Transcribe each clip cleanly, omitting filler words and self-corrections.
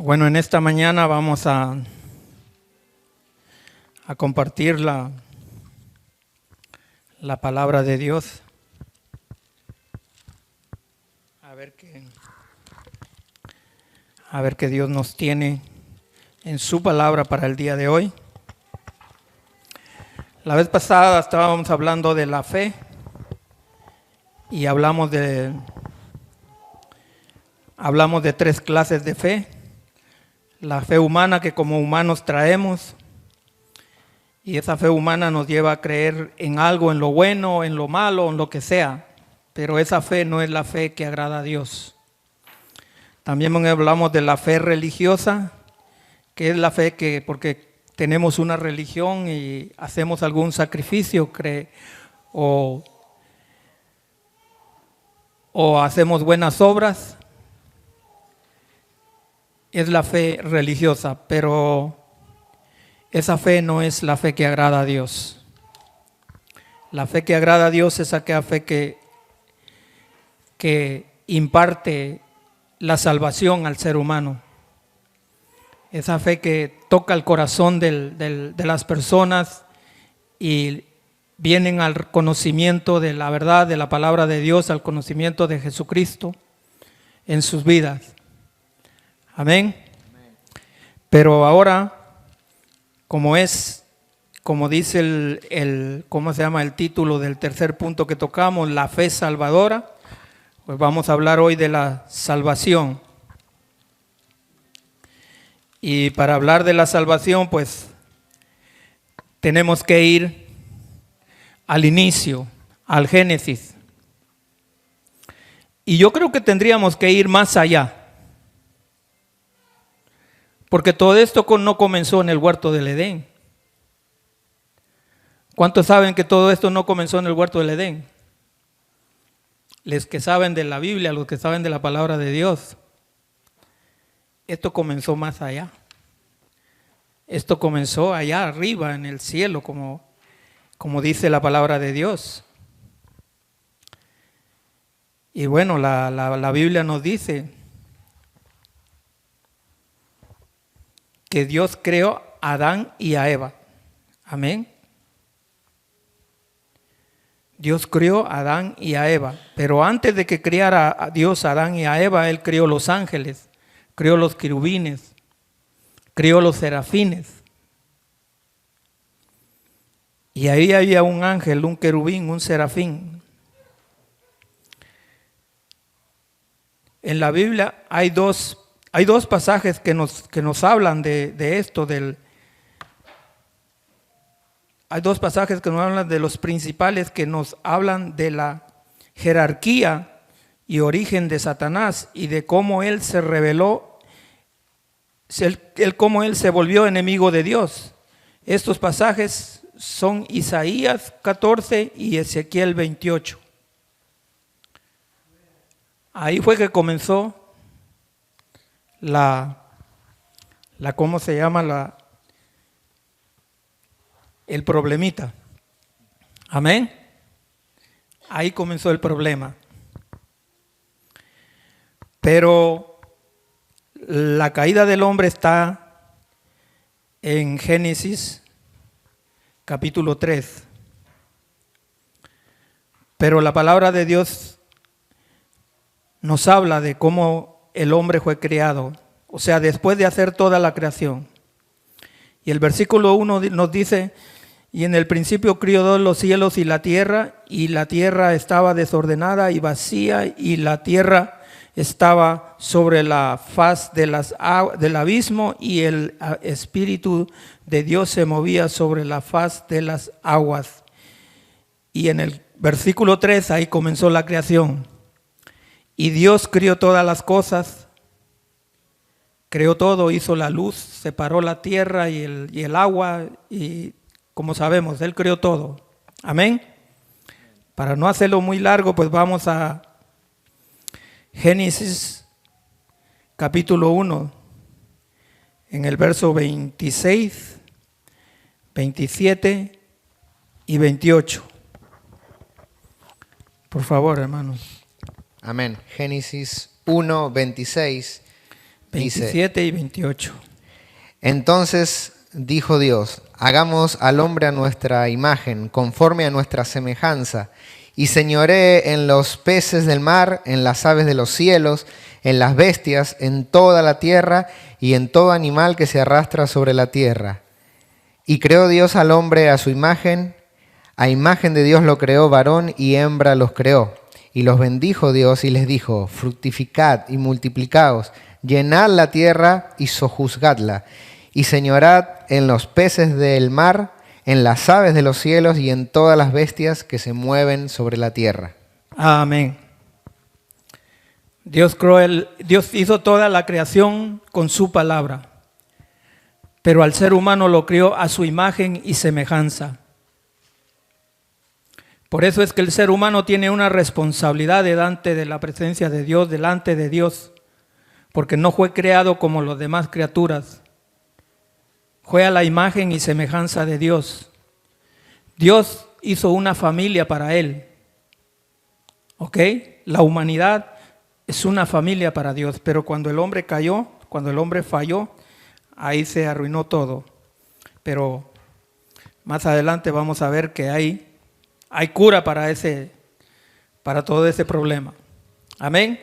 Bueno, en esta mañana vamos a compartir la palabra de Dios. A ver qué Dios nos tiene en su palabra para el día de hoy. La vez pasada estábamos hablando de la fe y hablamos de tres clases de fe. La fe humana que como humanos traemos, y esa fe humana nos lleva a creer en algo, en lo bueno, en lo malo, en lo que sea, pero esa fe no es la fe que agrada a Dios. También hablamos de la fe religiosa, que es la fe que porque tenemos una religión y hacemos algún sacrificio o hacemos buenas obras, es la fe religiosa, pero esa fe no es la fe que agrada a Dios. La fe que agrada a Dios es aquella fe que imparte la salvación al ser humano. Esa fe que toca el corazón de las personas y vienen al conocimiento de la verdad, de la palabra de Dios, al conocimiento de Jesucristo en sus vidas. Amén. Pero ahora, como dice el título del tercer punto que tocamos, la fe salvadora, pues vamos a hablar hoy de la salvación. Y para hablar de la salvación, pues tenemos que ir al inicio, al Génesis. Y yo creo que tendríamos que ir más allá. Porque todo esto no comenzó en el huerto del Edén. ¿Cuántos saben que todo esto no comenzó en el huerto del Edén? Los que saben de la Biblia, los que saben de la palabra de Dios. Esto comenzó más allá. Esto comenzó allá arriba en el cielo, como dice la palabra de Dios. Y bueno, la Biblia nos dice que Dios creó a Adán y a Eva. Amén. Dios creó a Adán y a Eva, pero antes de que creara a Dios a Adán y a Eva, Él creó los ángeles, creó los querubines, creó los serafines. Y ahí había un ángel, un querubín, un serafín. En la Biblia hay dos pasajes que nos hablan de esto, hay dos pasajes que nos hablan de los principales, que nos hablan de la jerarquía y origen de Satanás y de cómo él se rebeló, cómo él se volvió enemigo de Dios. Estos pasajes son Isaías 14 y Ezequiel 28. Ahí fue que comenzó el problemita. Amén. Ahí comenzó el problema. Pero la caída del hombre está en Génesis capítulo 3. Pero la palabra de Dios nos habla de cómo el hombre fue creado, o sea, después de hacer toda la creación. Y el versículo 1 nos dice: y en el principio crió Dios los cielos y la tierra estaba desordenada y vacía, y la tierra estaba sobre la faz del abismo, y el Espíritu de Dios se movía sobre la faz de las aguas. Y en el versículo 3 ahí comenzó la creación. Y Dios crió todas las cosas, creó todo, hizo la luz, separó la tierra y el agua, y como sabemos, Él creó todo. Amén. Para no hacerlo muy largo, pues vamos a Génesis capítulo 1, en el verso 26, 27 y 28. Por favor, hermanos. Amén. Génesis 1, 26 27 y 28. Entonces dijo Dios, hagamos al hombre a nuestra imagen, conforme a nuestra semejanza, y señoree en los peces del mar, en las aves de los cielos, en las bestias, en toda la tierra y en todo animal que se arrastra sobre la tierra. Y creó Dios al hombre a su imagen, a imagen de Dios lo creó, varón y hembra los creó. Y los bendijo Dios y les dijo, fructificad y multiplicaos, llenad la tierra y sojuzgadla, y señorad en los peces del mar, en las aves de los cielos y en todas las bestias que se mueven sobre la tierra. Amén. Dios hizo toda la creación con su palabra, pero al ser humano lo crió a su imagen y semejanza. Por eso es que el ser humano tiene una responsabilidad delante de la presencia de Dios, delante de Dios, porque no fue creado como las demás criaturas. Fue a la imagen y semejanza de Dios. Dios hizo una familia para él. ¿Ok? La humanidad es una familia para Dios, pero cuando el hombre cayó, cuando el hombre falló, ahí se arruinó todo. Pero más adelante vamos a ver que hay cura para todo ese problema. Amén.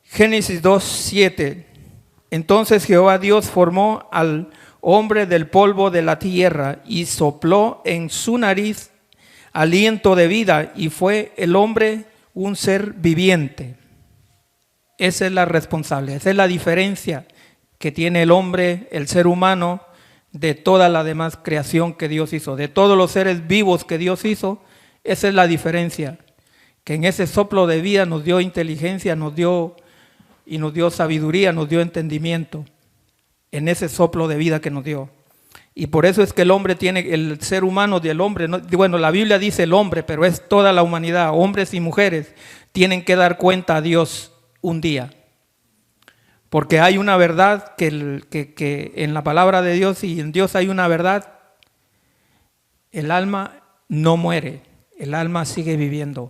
Génesis 2:7. Entonces Jehová Dios formó al hombre del polvo de la tierra y sopló en su nariz aliento de vida, y fue el hombre un ser viviente. Esa es la responsable, esa es la diferencia que tiene el hombre, el ser humano, de toda la demás creación que Dios hizo, de todos los seres vivos que Dios hizo. Esa es la diferencia, que en ese soplo de vida nos dio inteligencia, nos dio sabiduría, nos dio entendimiento, en ese soplo de vida que nos dio. Y por eso es que el ser humano del hombre, bueno, la Biblia dice el hombre, pero es toda la humanidad, hombres y mujeres, tienen que dar cuenta a Dios un día. Porque hay una verdad que en la palabra de Dios y en Dios hay una verdad. El alma no muere, el alma sigue viviendo.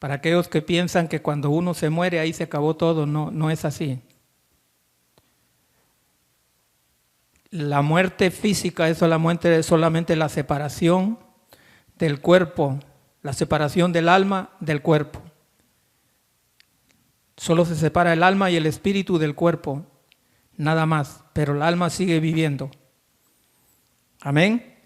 Para aquellos que piensan que cuando uno se muere ahí se acabó todo, no es así. La muerte física es solamente la separación del cuerpo, la separación del alma del cuerpo. Solo se separa el alma y el espíritu del cuerpo, nada más, pero el alma sigue viviendo. Amén.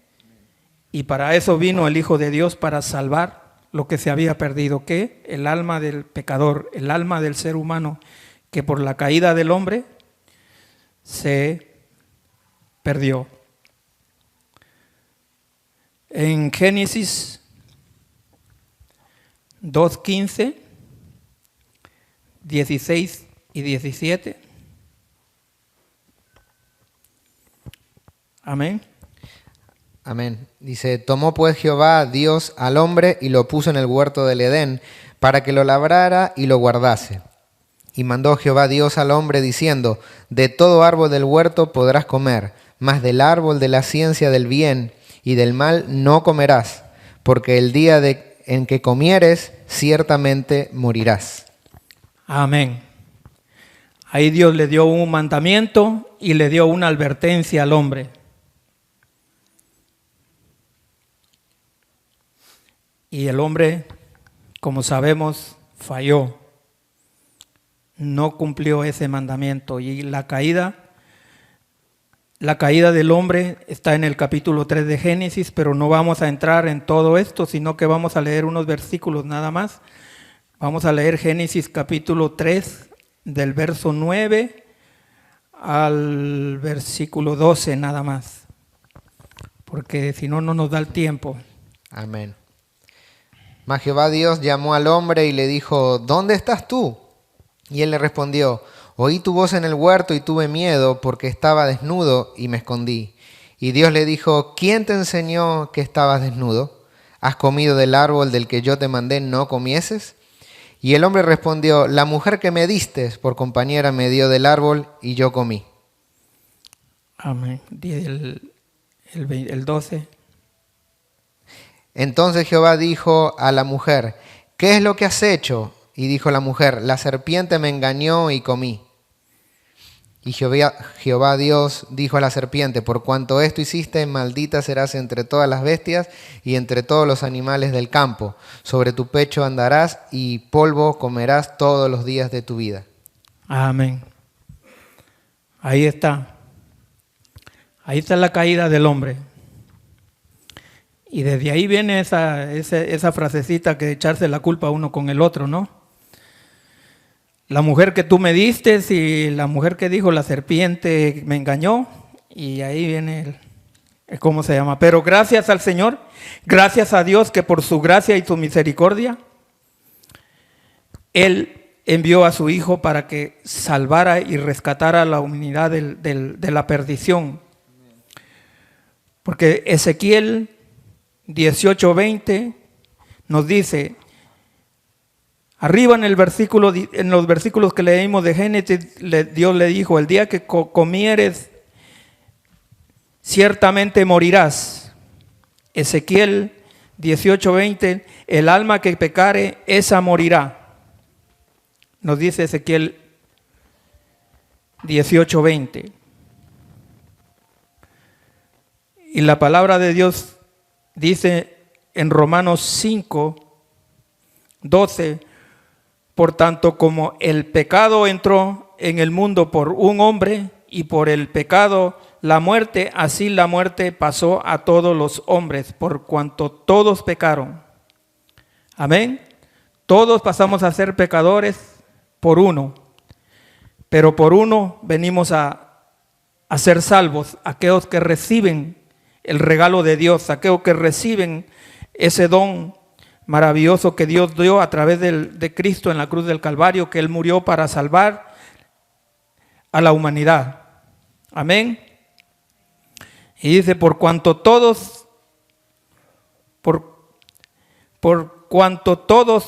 Y para eso vino el Hijo de Dios, para salvar lo que se había perdido. ¿Qué? El alma del pecador, el alma del ser humano, que por la caída del hombre se perdió. En Génesis 2:15, 16 y 17. Amén. Amén. Dice, tomó pues Jehová Dios al hombre y lo puso en el huerto del Edén para que lo labrara y lo guardase. Y mandó Jehová Dios al hombre diciendo, de todo árbol del huerto podrás comer, mas del árbol de la ciencia del bien y del mal no comerás, porque el día en que comieres ciertamente morirás. Amén. Ahí Dios le dio un mandamiento y le dio una advertencia al hombre. Y el hombre, como sabemos, falló. No cumplió ese mandamiento. Y la caída del hombre está en el capítulo 3 de Génesis, pero no vamos a entrar en todo esto, sino que vamos a leer unos versículos nada más. Vamos a leer Génesis capítulo 3, del verso 9 al versículo 12 nada más, porque si no, no nos da el tiempo. Amén. Mas Jehová Dios llamó al hombre y le dijo, ¿dónde estás tú? Y él le respondió, oí tu voz en el huerto y tuve miedo porque estaba desnudo y me escondí. Y Dios le dijo, ¿quién te enseñó que estabas desnudo? ¿Has comido del árbol del que yo te mandé no comieses? Y el hombre respondió, la mujer que me diste por compañera me dio del árbol y yo comí. Amén. El 12. Entonces Jehová dijo a la mujer, ¿qué es lo que has hecho? Y dijo la mujer: la serpiente me engañó y comí. Y Jehová Dios dijo a la serpiente: por cuanto esto hiciste, maldita serás entre todas las bestias y entre todos los animales del campo. Sobre tu pecho andarás y polvo comerás todos los días de tu vida. Amén. Ahí está. Ahí está la caída del hombre. Y desde ahí viene esa frasecita que echarse la culpa uno con el otro, ¿no? La mujer que tú me diste y la mujer que dijo la serpiente me engañó, y ahí viene ¿cómo se llama? Pero gracias al Señor, gracias a Dios que por su gracia y su misericordia, Él envió a su Hijo para que salvara y rescatara a la humanidad de la perdición. Porque Ezequiel 18:20 nos dice, arriba en los versículos que leímos de Génesis, Dios le dijo: el día que comieres, ciertamente morirás. Ezequiel 18:20, el alma que pecare, esa morirá. Nos dice Ezequiel 18:20. Y la palabra de Dios dice en Romanos 5:12, por tanto, como el pecado entró en el mundo por un hombre, y por el pecado la muerte, así la muerte pasó a todos los hombres, por cuanto todos pecaron. Amén. Todos pasamos a ser pecadores por uno, pero por uno venimos a ser salvos, aquellos que reciben el regalo de Dios, aquellos que reciben ese don maravilloso que Dios dio a través de Cristo en la cruz del Calvario, que Él murió para salvar a la humanidad. Amén. Y dice, por cuanto todos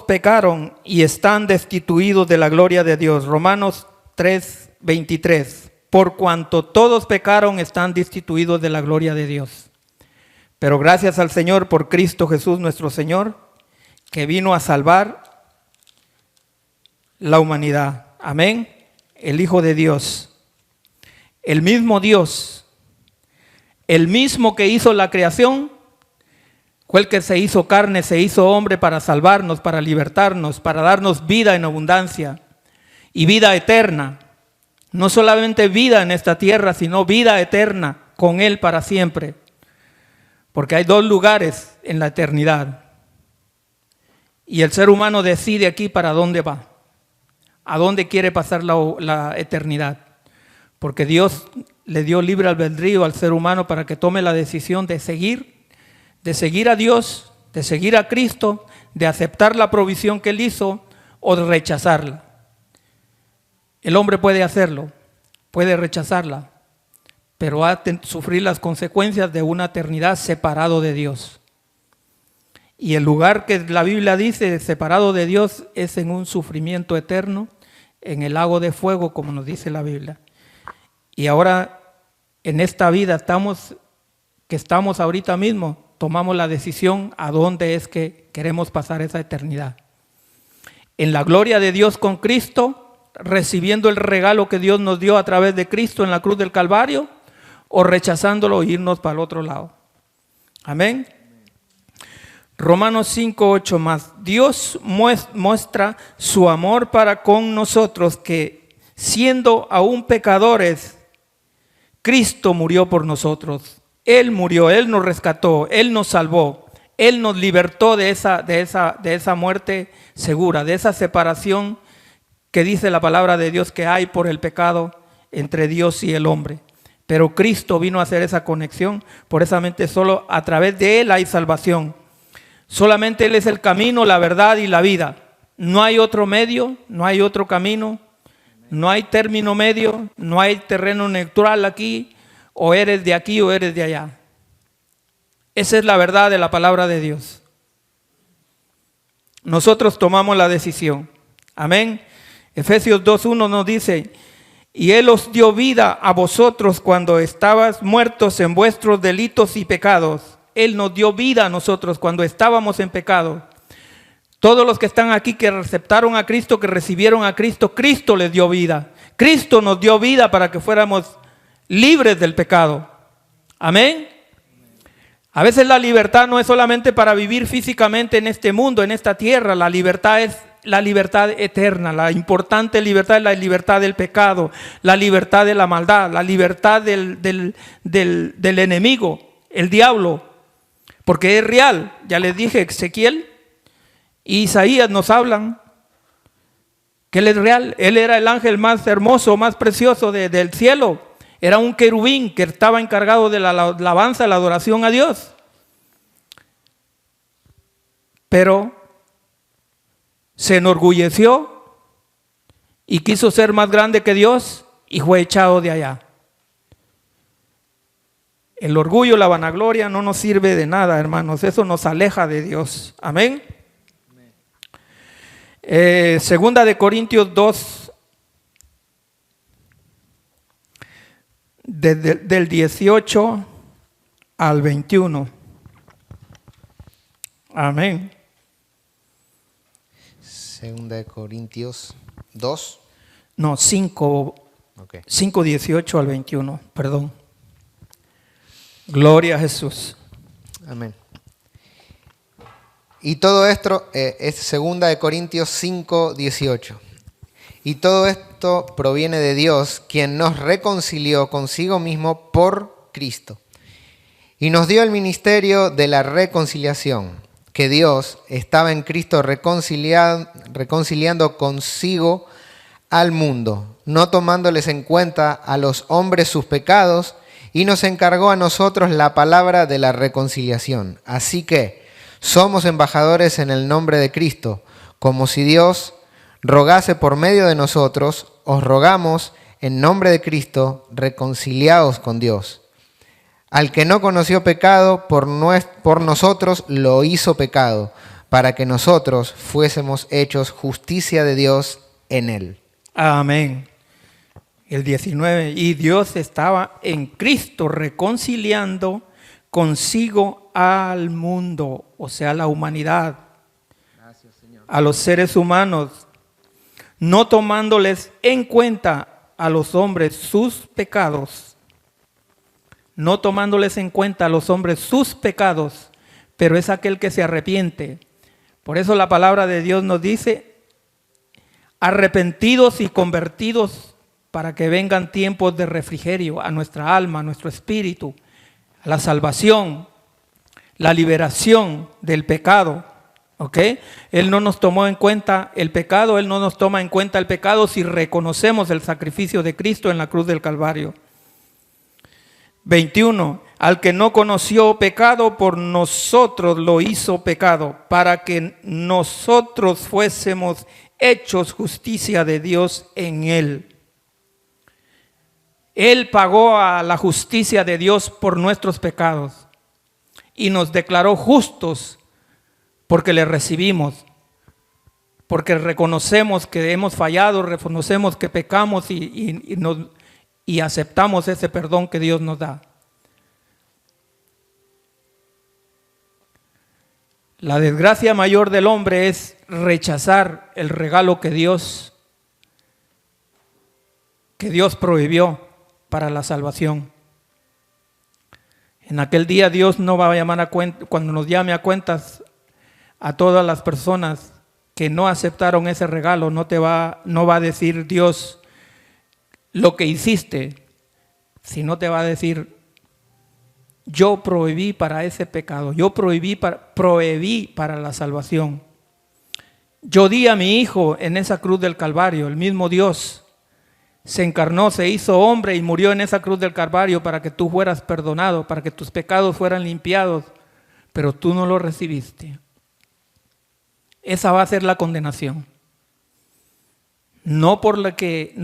pecaron y están destituidos de la gloria de Dios. Romanos 3:23. Por cuanto todos pecaron, están destituidos de la gloria de Dios. Pero gracias al Señor por Cristo Jesús nuestro Señor, que vino a salvar la humanidad. Amén. El Hijo de Dios, el mismo Dios, el mismo que hizo la creación, fue el que se hizo carne, se hizo hombre para salvarnos, para libertarnos, para darnos vida en abundancia y vida eterna. No solamente vida en esta tierra, sino vida eterna con Él para siempre. Porque hay dos lugares en la eternidad. Y el ser humano decide aquí para dónde va, a dónde quiere pasar la eternidad. Porque Dios le dio libre albedrío al ser humano para que tome la decisión de seguir a Dios, de seguir a Cristo, de aceptar la provisión que Él hizo o de rechazarla. El hombre puede hacerlo, puede rechazarla, pero va a sufrir las consecuencias de una eternidad separado de Dios. Y el lugar que la Biblia dice separado de Dios es en un sufrimiento eterno, en el lago de fuego, como nos dice la Biblia. Y ahora, en esta vida estamos ahorita mismo, tomamos la decisión a dónde es que queremos pasar esa eternidad. En la gloria de Dios con Cristo, recibiendo el regalo que Dios nos dio a través de Cristo en la cruz del Calvario, o rechazándolo e irnos para el otro lado. Amén. Romanos 5:8 más. Dios muestra su amor para con nosotros, que siendo aún pecadores, Cristo murió por nosotros. Él murió, Él nos rescató, Él nos salvó, Él nos libertó de esa muerte segura, de esa separación que dice la palabra de Dios que hay por el pecado entre Dios y el hombre. Pero Cristo vino a hacer esa conexión, por esa mente solo a través de Él hay salvación. Solamente Él es el camino, la verdad y la vida. No hay otro medio, no hay otro camino, no hay término medio, no hay terreno neutral aquí, o eres de aquí o eres de allá. Esa es la verdad de la palabra de Dios. Nosotros tomamos la decisión. Amén. Efesios 2:1 nos dice: y Él os dio vida a vosotros cuando estabais muertos en vuestros delitos y pecados. Él nos dio vida a nosotros cuando estábamos en pecado. Todos los que están aquí que aceptaron a Cristo, que recibieron a Cristo, Cristo les dio vida. Cristo nos dio vida para que fuéramos libres del pecado. Amén. A veces la libertad no es solamente para vivir físicamente en este mundo, en esta tierra. La libertad es la libertad eterna. La importante libertad es la libertad del pecado, la libertad de la maldad, la libertad del enemigo, el diablo. Porque es real. Ya les dije, Ezequiel y Isaías nos hablan que Él es real. Él era el ángel más hermoso, más precioso del cielo. Era un querubín que estaba encargado de la alabanza, la adoración a Dios. Pero se enorgulleció y quiso ser más grande que Dios y fue echado de allá. El orgullo, la vanagloria no nos sirve de nada, hermanos. Eso nos aleja de Dios. Amén. Segunda de Corintios 2, del 18 al 21. Amén. Segunda de Corintios 2. No, 5, Okay. 5, 18 al 21, perdón. Gloria a Jesús. Amén. Y todo esto es segunda de Corintios 5, 18. Y todo esto proviene de Dios, quien nos reconcilió consigo mismo por Cristo. Y nos dio el ministerio de la reconciliación, que Dios estaba en Cristo reconciliando consigo al mundo, no tomándoles en cuenta a los hombres sus pecados, y nos encargó a nosotros la palabra de la reconciliación. Así que somos embajadores en el nombre de Cristo, como si Dios rogase por medio de nosotros. Os rogamos en nombre de Cristo, reconciliaos con Dios. Al que no conoció pecado, por nosotros lo hizo pecado, para que nosotros fuésemos hechos justicia de Dios en él. Amén. El 19, y Dios estaba en Cristo reconciliando consigo al mundo, o sea, la humanidad. Gracias, Señor. A los seres humanos, no tomándoles en cuenta a los hombres sus pecados, no tomándoles en cuenta a los hombres sus pecados, pero es aquel que se arrepiente. Por eso la palabra de Dios nos dice, arrepentidos y convertidos, para que vengan tiempos de refrigerio a nuestra alma, a nuestro espíritu, a la salvación, la liberación del pecado. ¿Ok? Él no nos tomó en cuenta el pecado, Él no nos toma en cuenta el pecado si reconocemos el sacrificio de Cristo en la cruz del Calvario. 21. Al que no conoció pecado, por nosotros lo hizo pecado, para que nosotros fuésemos hechos justicia de Dios en Él. Él pagó a la justicia de Dios por nuestros pecados y nos declaró justos porque le recibimos, porque reconocemos que hemos fallado, reconocemos que pecamos y aceptamos ese perdón que Dios nos da. La desgracia mayor del hombre es rechazar el regalo que Dios prohibió para la salvación. En aquel día Dios no va a llamar a cuenta, cuando nos llame a cuentas a todas las personas que no aceptaron ese regalo, no va a decir Dios lo que hiciste, sino te va a decir, yo prohibí para ese pecado, yo prohibí para la salvación. Yo di a mi hijo en esa cruz del Calvario, el mismo Dios se encarnó, se hizo hombre y murió en esa cruz del Calvario para que tú fueras perdonado, para que tus pecados fueran limpiados, pero tú no lo recibiste. Esa va a ser la condenación. No por lo que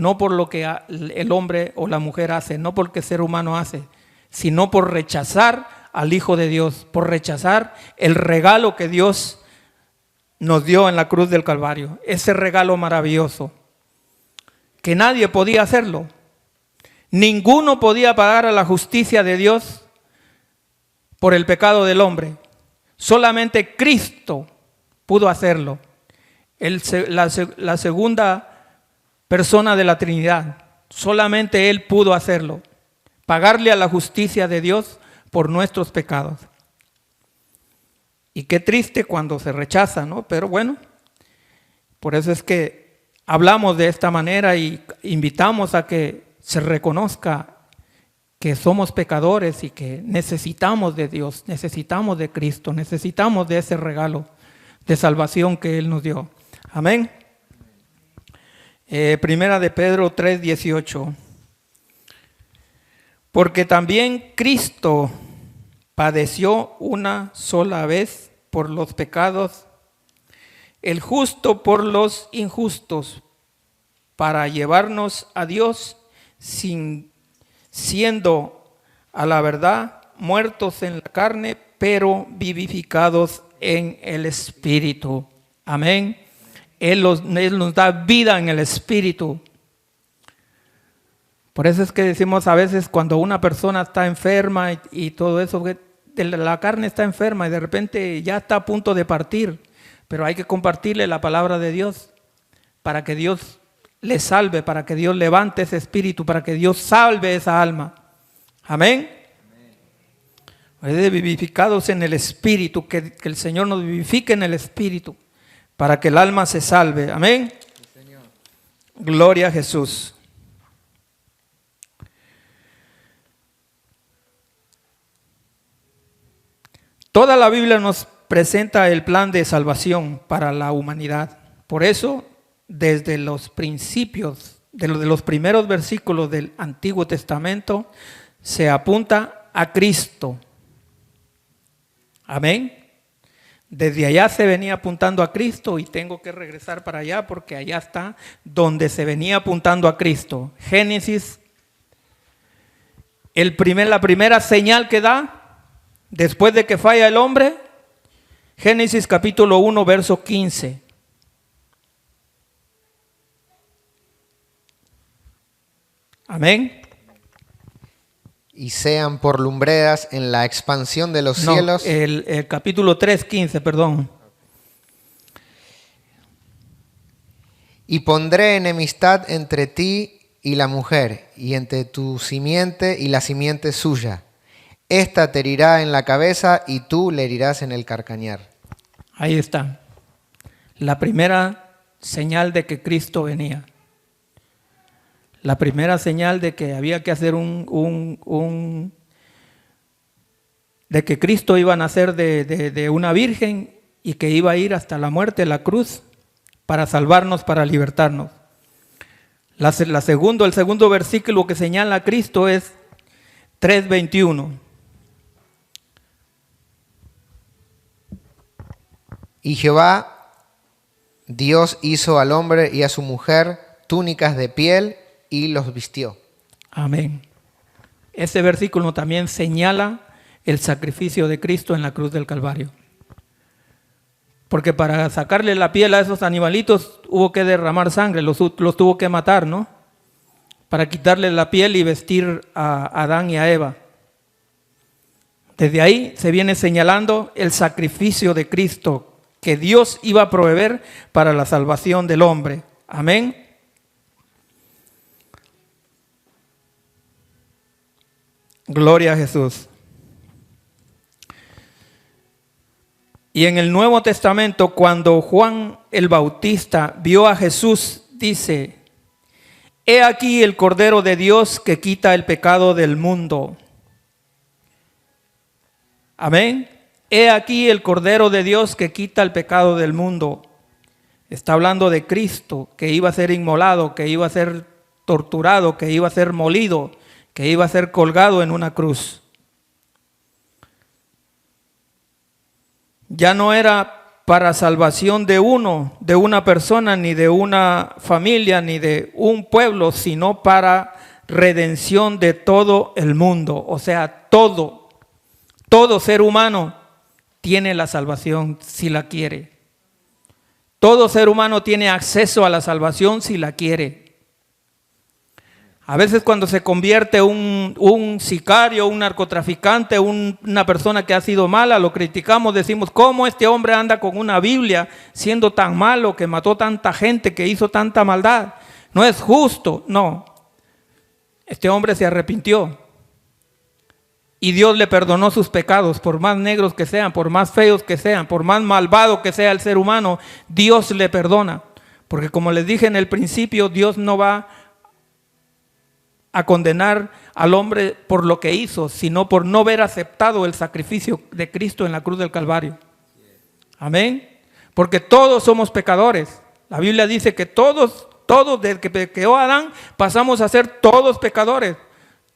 el hombre o la mujer hace, no porque el ser humano hace, sino por rechazar al Hijo de Dios, por rechazar el regalo que Dios nos dio en la cruz del Calvario, ese regalo maravilloso, que nadie podía hacerlo. Ninguno podía pagar a la justicia de Dios por el pecado del hombre. Solamente Cristo pudo hacerlo. la segunda persona de la Trinidad. Solamente Él pudo hacerlo, pagarle a la justicia de Dios por nuestros pecados. Y qué triste cuando se rechaza, ¿no? Pero bueno, por eso es que hablamos de esta manera y invitamos a que se reconozca que somos pecadores y que necesitamos de Dios, necesitamos de Cristo, necesitamos de ese regalo de salvación que Él nos dio. Amén. Primera de Pedro 3:18. Porque también Cristo padeció una sola vez por los pecados, el justo por los injustos, para llevarnos a Dios, siendo a la verdad muertos en la carne, pero vivificados en el Espíritu. Amén. Él nos da vida en el Espíritu. Por eso es que decimos a veces cuando una persona está enferma y todo eso, la carne está enferma y de repente ya está a punto de partir, pero hay que compartirle la palabra de Dios para que Dios le salve, para que Dios levante ese espíritu, para que Dios salve esa alma. Amén. Vivificados en el Espíritu, que el Señor nos vivifique en el Espíritu, para que el alma se salve. Amén. Sí, Señor. Gloria a Jesús. Toda la Biblia nos presenta el plan de salvación para la humanidad. Por eso, desde los principios, de los primeros versículos del Antiguo Testamento, se apunta a Cristo. Amén. Desde allá se venía apuntando a Cristo y tengo que regresar para allá porque allá está donde se venía apuntando a Cristo. Génesis, la primera señal que da después de que falla el hombre, Génesis capítulo 1, verso 15. Amén. Y sean por lumbreras en la expansión de los cielos. El capítulo 3, 15, perdón. Y pondré enemistad entre ti y la mujer, y entre tu simiente y la simiente suya. Esta te herirá en la cabeza y tú le herirás en el calcañar. Ahí está. La primera señal de que Cristo venía. La primera señal de que había que hacer de que Cristo iba a nacer de una virgen y que iba a ir hasta la muerte, la cruz, para salvarnos, para libertarnos. El segundo versículo que señala a Cristo es 3:21. Y Jehová, Dios, hizo al hombre y a su mujer túnicas de piel y los vistió. Amén. Ese versículo también señala el sacrificio de Cristo en la cruz del Calvario. Porque para sacarle la piel a esos animalitos hubo que derramar sangre, los tuvo que matar, ¿no? Para quitarle la piel y vestir a Adán y a Eva. Desde ahí se viene señalando el sacrificio de Cristo que Dios iba a proveer para la salvación del hombre. Amén. Gloria a Jesús. Y en el Nuevo Testamento, cuando Juan el Bautista vio a Jesús, dice: He aquí el Cordero de Dios que quita el pecado del mundo. Amén. He aquí el Cordero de Dios que quita el pecado del mundo. Está hablando de Cristo, que iba a ser inmolado, que iba a ser torturado, que iba a ser molido, que iba a ser colgado en una cruz. Ya no era para salvación de una persona, ni de una familia, ni de un pueblo, sino para redención de todo el mundo. O sea, todo ser humano tiene la salvación si la quiere. Todo ser humano tiene acceso a la salvación si la quiere. A veces cuando se convierte un sicario, un narcotraficante, una persona que ha sido mala, lo criticamos, decimos, ¿cómo este hombre anda con una Biblia siendo tan malo, que mató tanta gente, que hizo tanta maldad? No es justo, no. Este hombre se arrepintió y Dios le perdonó sus pecados, por más negros que sean, por más feos que sean, por más malvado que sea el ser humano, Dios le perdona. Porque como les dije en el principio, Dios no va a condenar al hombre por lo que hizo, sino por no haber aceptado el sacrificio de Cristo en la cruz del Calvario. Amén. Porque todos somos pecadores. La Biblia dice que todos desde que pecó Adán, pasamos a ser todos pecadores.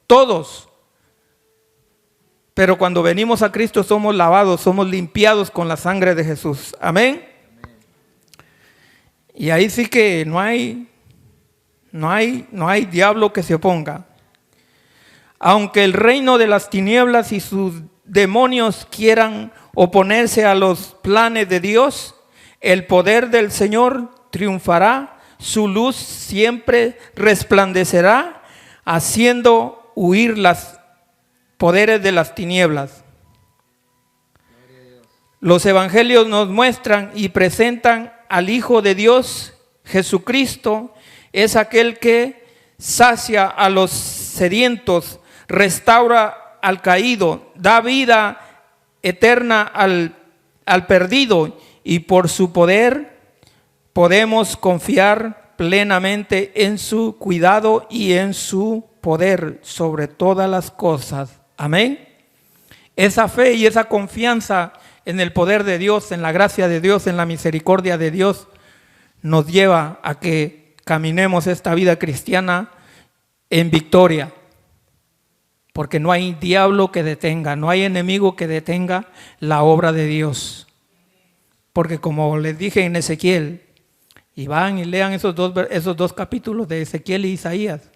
Todos. Pero cuando venimos a Cristo somos lavados, somos limpiados con la sangre de Jesús. Amén. Y ahí sí que no hay diablo que se oponga. Aunque el reino de las tinieblas y sus demonios quieran oponerse a los planes de Dios, el poder del Señor triunfará, su luz siempre resplandecerá, haciendo huir los poderes de las tinieblas. Los evangelios nos muestran y presentan al Hijo de Dios, Jesucristo. Es aquel que sacia a los sedientos, restaura al caído, da vida eterna al perdido, y por su poder podemos confiar plenamente en su cuidado y en su poder sobre todas las cosas. Amén. Esa fe y esa confianza en el poder de Dios, en la gracia de Dios, en la misericordia de Dios, nos lleva a que caminemos esta vida cristiana en victoria, porque no hay diablo que detenga, no hay enemigo que detenga la obra de Dios. Porque como les dije en Ezequiel, y van y lean esos dos capítulos de Ezequiel y Isaías,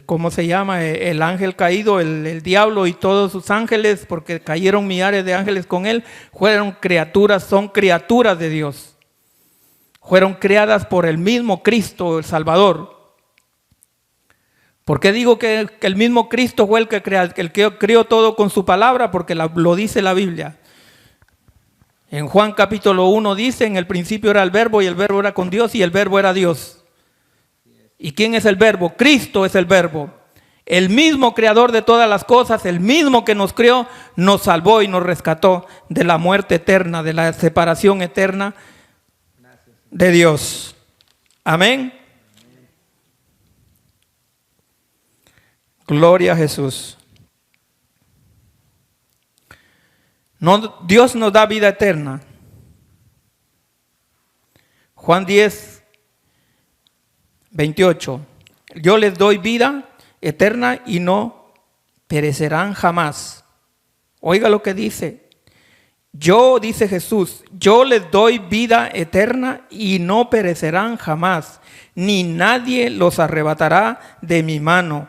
¿cómo se llama? El ángel caído, el diablo y todos sus ángeles, porque cayeron millares de ángeles con él, fueron criaturas, son criaturas de Dios. Fueron creadas por el mismo Cristo, el Salvador. ¿Por qué digo que el mismo Cristo fue el que creó todo con su palabra? Porque lo dice la Biblia. En Juan capítulo 1 dice, en el principio era el verbo y el verbo era con Dios y el verbo era Dios. ¿Y quién es el verbo? Cristo es el verbo. El mismo creador de todas las cosas, el mismo que nos creó, nos salvó y nos rescató de la muerte eterna, de la separación eterna de Dios. Amén. Gloria a Jesús. No, Dios nos da vida eterna. Juan 10, 28. Yo les doy vida eterna y no perecerán jamás. Oiga lo que dice. Yo, dice Jesús, yo les doy vida eterna y no perecerán jamás, ni nadie los arrebatará de mi mano.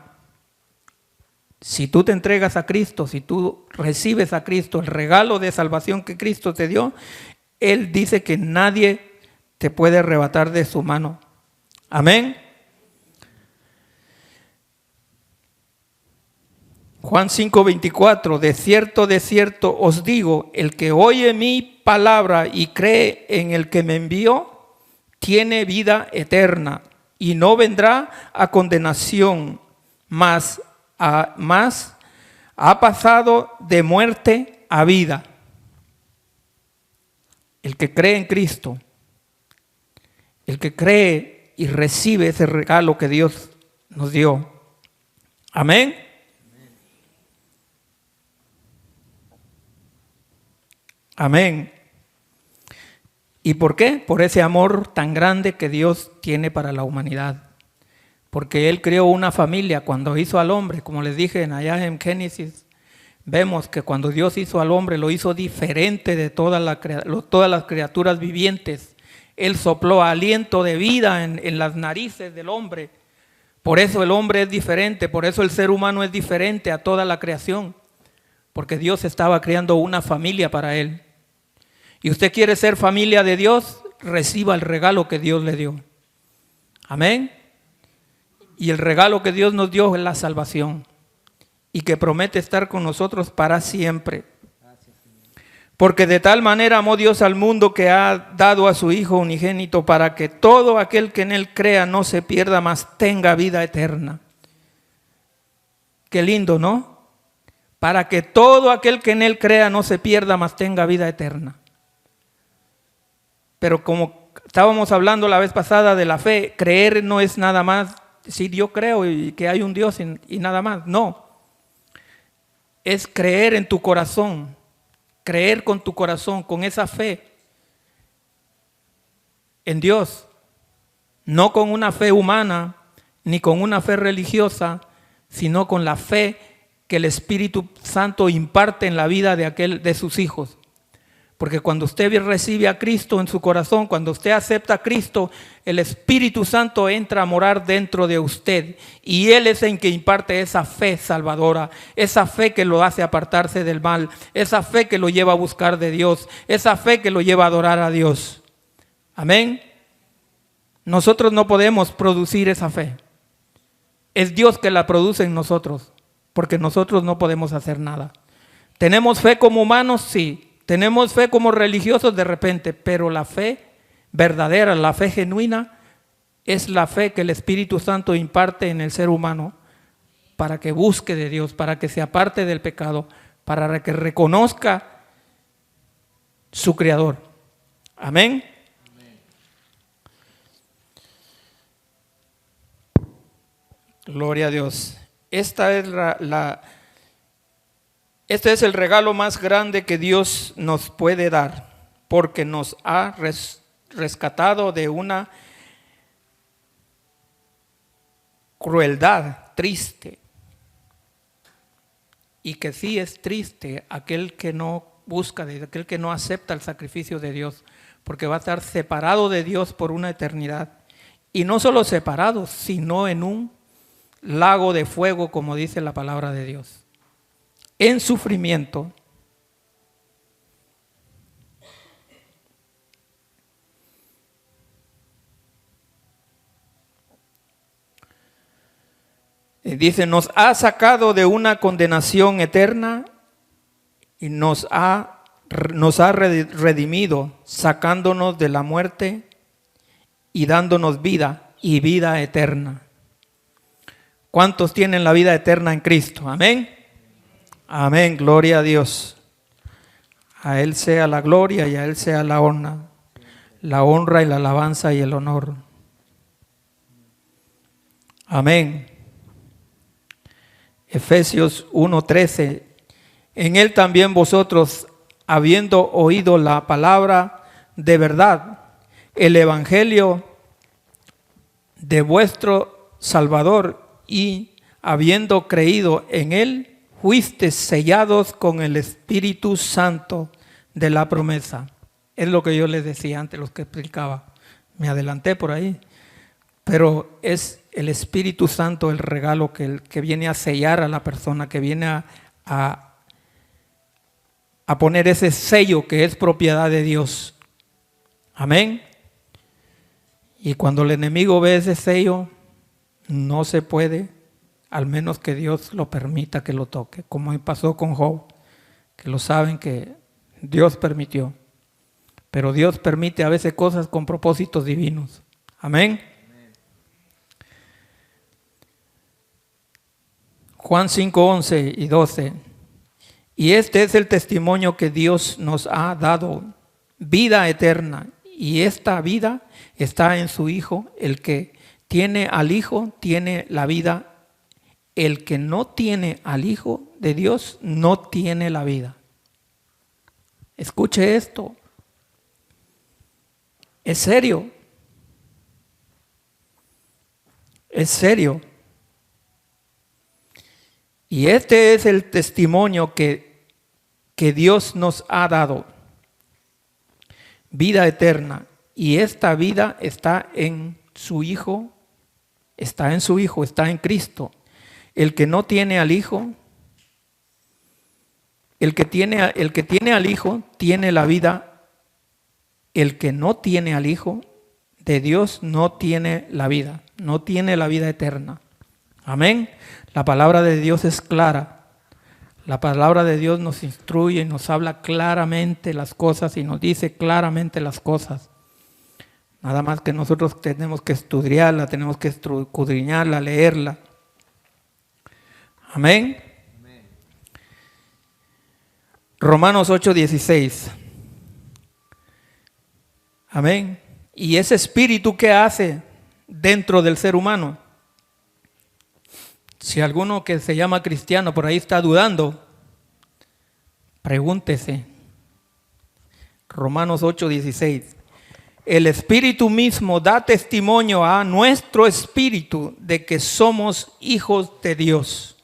Si tú te entregas a Cristo, si tú recibes a Cristo, el regalo de salvación que Cristo te dio, Él dice que nadie te puede arrebatar de su mano. Amén. Juan 5:24, de cierto os digo, el que oye mi palabra y cree en el que me envió, tiene vida eterna y no vendrá a condenación, mas ha pasado de muerte a vida. El que cree en Cristo, el que cree y recibe ese regalo que Dios nos dio. Amén. Amén. ¿Y por qué? Por ese amor tan grande que Dios tiene para la humanidad. Porque Él creó una familia cuando hizo al hombre, como les dije allá en Génesis, vemos que cuando Dios hizo al hombre lo hizo diferente de todas las criaturas vivientes. Él sopló aliento de vida en las narices del hombre. Por eso el hombre es diferente, por eso el ser humano es diferente a toda la creación. Porque Dios estaba creando una familia para él. ¿Y usted quiere ser familia de Dios? reciba el regalo que Dios le dio. Amén. Y el regalo que Dios nos dio es la salvación y que promete estar con nosotros para siempre. Porque de tal manera amó Dios al mundo que ha dado a su Hijo unigénito para que todo aquel que en Él crea no se pierda, mas tenga vida eterna. Qué lindo, ¿no? Para que todo aquel que en Él crea no se pierda, mas tenga vida eterna. Pero como estábamos hablando la vez pasada de la fe, creer no es nada más decir yo creo y que hay un Dios y nada más. No. Es creer en tu corazón. Creer con tu corazón, con esa fe en Dios, no con una fe humana ni con una fe religiosa, sino con la fe que el Espíritu Santo imparte en la vida de sus hijos. Porque cuando usted recibe a Cristo en su corazón, cuando usted acepta a Cristo, el Espíritu Santo entra a morar dentro de usted y Él es el que imparte esa fe salvadora, esa fe que lo hace apartarse del mal, esa fe que lo lleva a buscar de Dios, esa fe que lo lleva a adorar a Dios. Amén. Nosotros no podemos producir esa fe. Es Dios que la produce en nosotros, porque nosotros no podemos hacer nada. ¿Tenemos fe como humanos? Sí. Tenemos fe como religiosos de repente, pero la fe verdadera, la fe genuina, es la fe que el Espíritu Santo imparte en el ser humano para que busque de Dios, para que se aparte del pecado, para que reconozca su Creador. Amén. Gloria a Dios. Este es el regalo más grande que Dios nos puede dar, porque nos ha rescatado de una crueldad triste. Y que sí es triste aquel que no busca, aquel que no acepta el sacrificio de Dios, porque va a estar separado de Dios por una eternidad. Y no solo separado, sino en un lago de fuego, como dice la palabra de Dios. En sufrimiento. Dice, nos ha sacado de una condenación eterna y nos ha redimido, sacándonos de la muerte y dándonos vida y vida eterna. ¿Cuántos tienen la vida eterna en Cristo? Amén. Amén, gloria a Dios. A Él sea la gloria y a Él sea la honra y la alabanza y el honor. Amén. Efesios 1:13. En Él también vosotros, habiendo oído la palabra de verdad, el evangelio de vuestro Salvador, y habiendo creído en Él, fuisteis sellados con el Espíritu Santo de la promesa. Es lo que yo les decía antes, los que explicaba. Me adelanté por ahí. Pero es el Espíritu Santo el regalo que viene a sellar a la persona, que viene a poner ese sello que es propiedad de Dios. Amén. Y cuando el enemigo ve ese sello, no se puede, al menos que Dios lo permita que lo toque, como pasó con Job, que lo saben que Dios permitió. Pero Dios permite a veces cosas con propósitos divinos. Amén. Juan 5:11 y 12. Y este es el testimonio que Dios nos ha dado, vida eterna. Y esta vida está en su Hijo. El que tiene al Hijo tiene la vida. El que no tiene al Hijo de Dios no tiene la vida. Escuche esto. Es serio. Es serio. Y este es el testimonio que Dios nos ha dado. Vida eterna. Y esta vida está en su Hijo. Está en su Hijo, está en Cristo. El que no tiene al Hijo, el que tiene al Hijo, tiene la vida el que no tiene al Hijo de Dios no tiene la vida, no tiene la vida eterna. Amén. La palabra de Dios es clara. La palabra de Dios nos instruye y nos habla claramente las cosas y nos dice claramente las cosas. Nada más que nosotros tenemos que estudiarla, tenemos que escudriñarla, leerla. Amén. Romanos 8:16. Amén. ¿Y ese espíritu qué hace dentro del ser humano? Si alguno que se llama cristiano por ahí está dudando, pregúntese. Romanos 8:16. El Espíritu mismo da testimonio a nuestro espíritu de que somos hijos de Dios.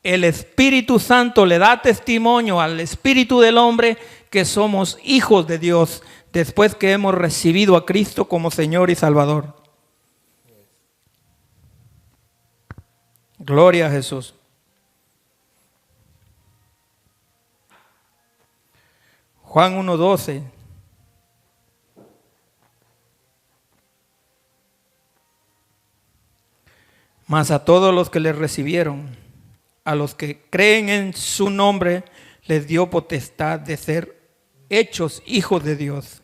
El Espíritu Santo le da testimonio al espíritu del hombre que somos hijos de Dios después que hemos recibido a Cristo como Señor y Salvador. Gloria a Jesús. Juan 1:12. Mas a todos los que le recibieron, a los que creen en su nombre, les dio potestad de ser hechos hijos de Dios.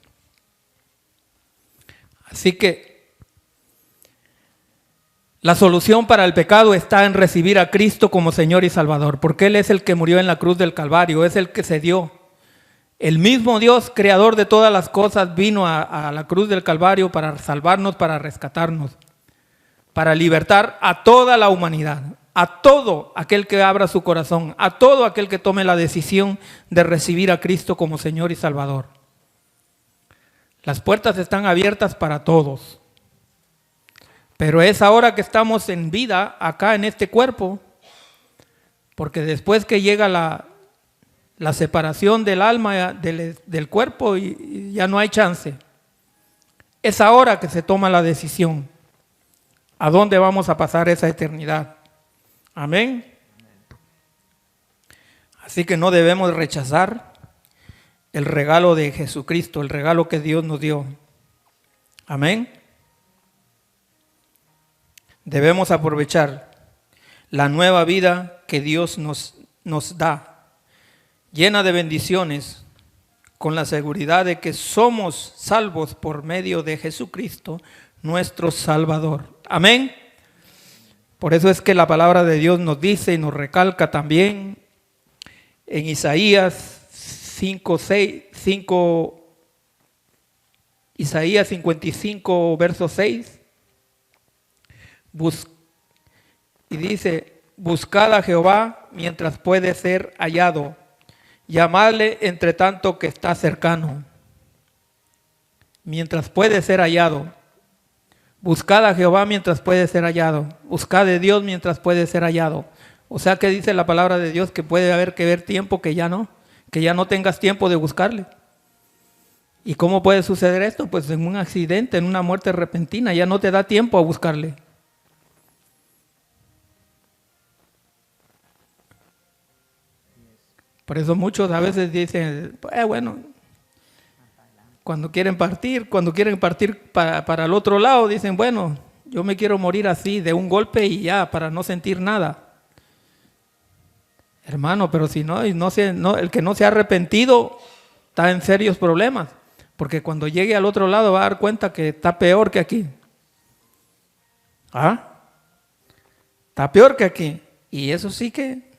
Así que la solución para el pecado está en recibir a Cristo como Señor y Salvador, porque Él es el que murió en la cruz del Calvario, es el que se dio. El mismo Dios, creador de todas las cosas, vino a la cruz del Calvario para salvarnos, para rescatarnos, para libertar a toda la humanidad, a todo aquel que abra su corazón, a todo aquel que tome la decisión de recibir a Cristo como Señor y Salvador. Las puertas están abiertas para todos. Pero es ahora que estamos en vida, acá en este cuerpo, porque después que llega la separación del alma del cuerpo y ya no hay chance. Es ahora que se toma la decisión. ¿A dónde vamos a pasar esa eternidad? Amén. Así que no debemos rechazar el regalo de Jesucristo, el regalo que Dios nos dio. Amén. Debemos aprovechar la nueva vida que Dios nos da, llena de bendiciones, con la seguridad de que somos salvos por medio de Jesucristo, nuestro Salvador. Amén. Por eso es que la palabra de Dios nos dice y nos recalca también en Isaías 55, verso 6. Y dice: buscad a Jehová mientras puede ser hallado, llamadle entre tanto que está cercano. Mientras puede ser hallado. Buscad a Jehová mientras puede ser hallado. Buscad de Dios mientras puede ser hallado. O sea que dice la palabra de Dios que puede haber que ver tiempo que ya no tengas tiempo de buscarle. ¿Y cómo puede suceder esto? Pues en un accidente, en una muerte repentina, ya no te da tiempo a buscarle. Por eso muchos a veces dicen, bueno, cuando quieren partir para el otro lado, dicen, bueno, yo me quiero morir así, de un golpe y ya, para no sentir nada. Hermano, pero si el que no se ha arrepentido está en serios problemas, porque cuando llegue al otro lado va a dar cuenta que está peor que aquí. Está peor que aquí. Y eso sí que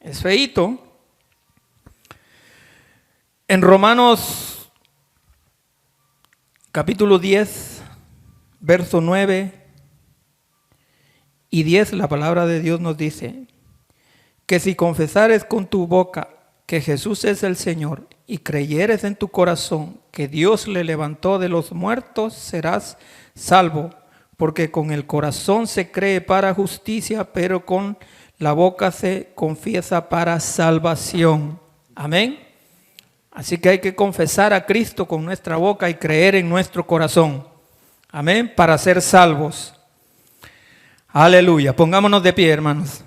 es feíto. En Romanos capítulo 10, verso 9 y 10, la palabra de Dios nos dice que si confesares con tu boca que Jesús es el Señor y creyeres en tu corazón que Dios le levantó de los muertos, serás salvo, porque con el corazón se cree para justicia, pero con la boca se confiesa para salvación. Amén. Así que hay que confesar a Cristo con nuestra boca y creer en nuestro corazón. Amén. Para ser salvos. Aleluya. Pongámonos de pie, hermanos.